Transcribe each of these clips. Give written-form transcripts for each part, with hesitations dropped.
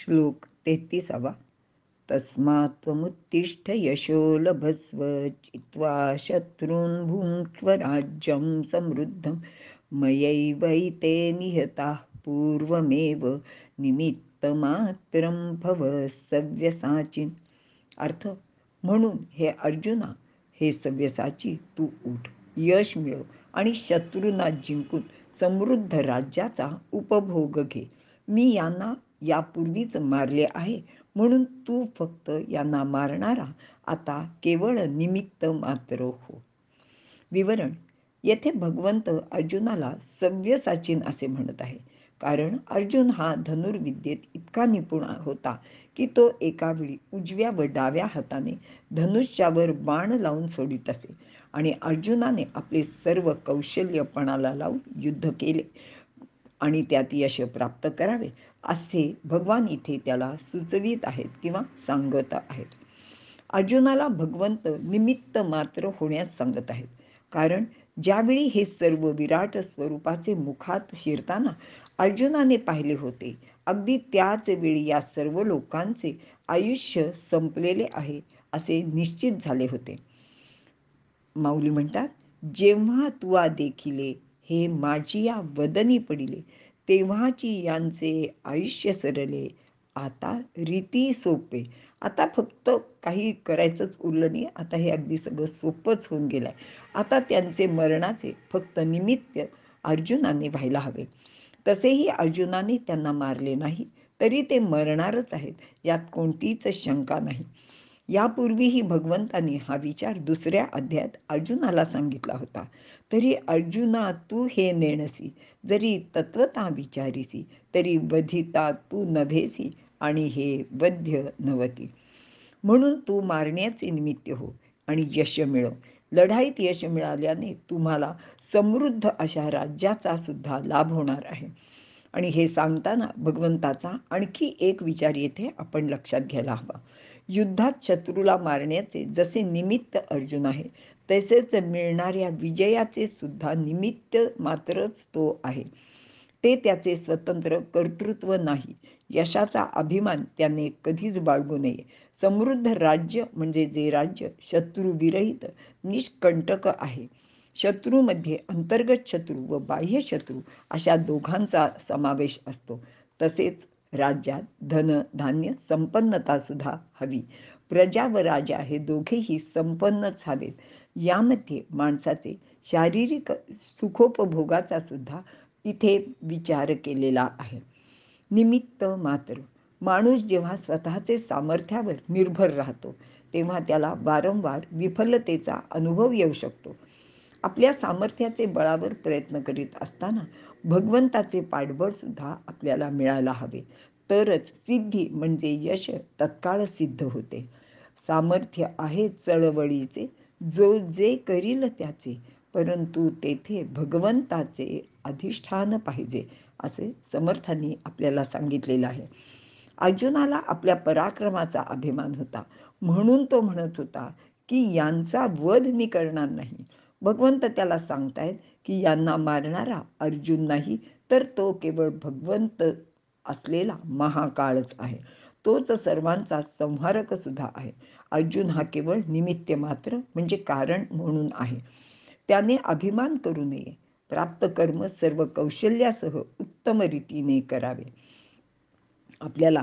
श्लोक 33. तस्मात् त्वमुत्तिष्ठ यशो लभस्व चित्वा शत्रून् भुङ्क्ष्व राज्यं समृद्धं मयैवैते निहताः पूर्वमेव निमित्तमात्रं भव सव्यसाचिन्. अर्थ: म्हणून हे अर्जुना, हे सव्यसाची, तू उठ, यश मिळव आणि शत्रूंना जिंकून समृद्ध राज्याचा उपभोग घे. मी यांना यापूर्वीच मारले आहे, म्हणून तू फक्त यांना मारणारा आता केवळ निमित्त मात्र हो. विवरण: येथे भगवंत अर्जुनाला सव्यसाचीन असे म्हणत आहे, कारण अर्जुन हा धनुर्विद्येत इतका निपुण होता की तो एका वेळी उजव्या व डाव्या हाताने धनुष्यावर बाण लावून सोडित असे, आणि अर्जुनाने आपले सर्व कौशल्य पणाला लावून युद्ध केले आणि त्यात यश प्राप्त करावे असे भगवान इथे त्याला सुचवित आहेत किंवा सांगत आहेत. अर्जुनाला भगवंत निमित्त मात्र होण्यास सांगत आहेत, कारण ज्यावेळी हे सर्व विराट स्वरूपाचे मुखात शिरताना अर्जुनाने पाहिले होते, अगदी त्याच वेळी या सर्व लोकांचे आयुष्य संपलेले आहे असे निश्चित झाले होते. माऊली म्हणतात, जेव्हा तुवा देखिले हे माझिया वदनी पडिले, तेव्हाची यांचे आयुष्य सरले, आता रीती सोपे. आता फक्त काही करायचंच उरलं नाही, आता हे अगदी सगळं सोपंच होऊन गेलं आहे. आता त्यांचे मरणाचे फक्त निमित्त अर्जुनाने व्हायला हवे. तसेही अर्जुनाने त्यांना मारले नाही, तरी ते मरणारच आहेत, यात कोणतीच शंका नाही. यापूर्वीही भगवंतांनी हा विचार दुसऱ्या अध्यायात अर्जुनाला सांगितला होता. तरी अर्जुना तू हे नेणसी, जरी तत्वता विचारिसी, तरी वधिता तू नभेसी आणि हे वध्य नवती. म्हणून तू मारण्याचे निमित्त हो आणि यश मिळव. लढाईत यश मिळाल्याने तुम्हाला समृद्ध अशा राज्याचा सुद्धा लाभ होणार आहे. आणि हे सांगताना भगवंताचा आणखी एक विचार येथे आपण लक्षात घ्यायला हवा. युद्धात शत्रूला मारण्याचे जसे निमित्त अर्जुन आहे, तसेच मिळणाऱ्या विजयाचे सुद्धा निमित्त मात्रच तो आहे. ते त्याचे स्वतंत्र कर्तृत्व नाही. यशाचा अभिमान त्याने कधीच बाळगू नये. समृद्ध राज्य म्हणजे जे राज्य शत्रुविरहित निष्कंटक आहे. शत्रूमध्ये अंतर्गत शत्रू व बाह्य शत्रू अशा दोघांचा समावेश असतो. तसेच राज्यात धन धान्य संपन्नता सुद्धा हवी. प्रजा व राजा हे दोघेही संपन्नच हवेत. यामध्ये माणसाचे शारीरिक सुखोपभोगाचा सुद्धा इथे विचार केलेला आहे. निमित्त मात्र. माणूस जेव्हा स्वतःचे सामर्थ्यावर निर्भर राहतो, तेव्हा त्याला वारंवार विफलतेचा अनुभव येऊ शकतो. आपल्या सामर्थ्याचे बळावर प्रयत्न करीत असताना भगवंताचे पाठबळ सुद्धा आपल्याला मिळायला हवे, तरच सिद्धी म्हणजे यश तत्काळ सिद्ध होते. सामर्थ्य आहे चळवळीचे, जो जे करील त्याचे, परंतु तेथे भगवंताचे अधिष्ठान पाहिजे, असे समर्थांनी आपल्याला सांगितलेलं आहे. अर्जुनाला आपल्या पराक्रमाचा अभिमान होता, म्हणून तो म्हणत होता की यांचा वध मी करणार नाही. भगवंत त्याला सांगतायत की यांना मारणारा अर्जुन नाही, तर तो केवळ भगवंत असलेला महाकाळच आहे. तोच सर्वांचा संहारक सुद्धा आहे. अर्जुन हा केवळ निमित्त मात्र म्हणजे कारण म्हणून आहे. त्याने अभिमान करू नये. प्राप्त कर्म सर्व कौशल्यासह उत्तम रीतीने करावे. आपल्याला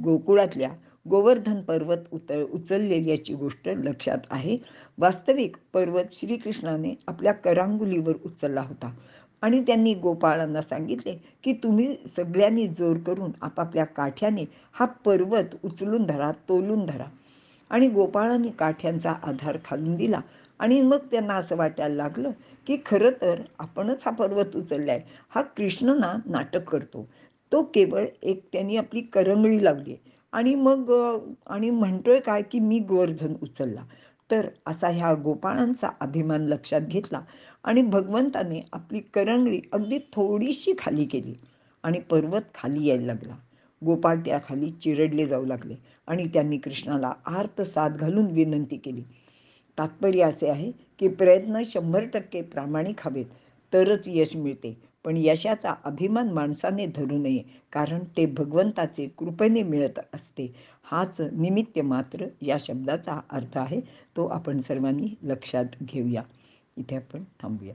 गोकुळातल्या गोवर्धन पर्वत उचललेल्याची गोष्ट लक्षात आहे. वास्तविक पर्वत श्रीकृष्णाने आपल्या करांगुलीवर उचलला होता आणि त्यांनी गोपाळांना सांगितले की तुम्ही सगळ्यांनी जोर करून आपापल्या काठ्याने हा पर्वत उचलून धरा, तोलून धरा. आणि गोपाळांनी काठ्यांचा आधार खालून दिला आणि मग त्यांना असं वाटायला लागलं की खरं तर आपणच हा पर्वत उचलला आहे. हा कृष्ण ना नाटक करतो. तो केवळ एक त्यांनी आपली करंगळी लावली आणि मग आणि म्हणतोय काय की मी गोवर्धन उचलला. तर असा ह्या गोपाळांचा अभिमान लक्षात घेतला आणि भगवंताने आपली करंगळी अगदी थोडीशी खाली केली आणि पर्वत खाली यायला लागला. गोपाळ त्याखाली चिरडले जाऊ लागले आणि त्यांनी कृष्णाला आर्त साद घालून विनंती केली. तात्पर्य असे आहे की प्रयत्न 100% प्रामाणिक हवेत, तरच यश मिळते. पण यशाचा अभिमान माणसाने धरू नये, कारण ते भगवंताचे कृपेने मिळत असते. हाच निमित्त मात्र या शब्दाचा अर्थ आहे. तो आपण सर्वांनी लक्षात घेऊया. इथे आपण थांबूया.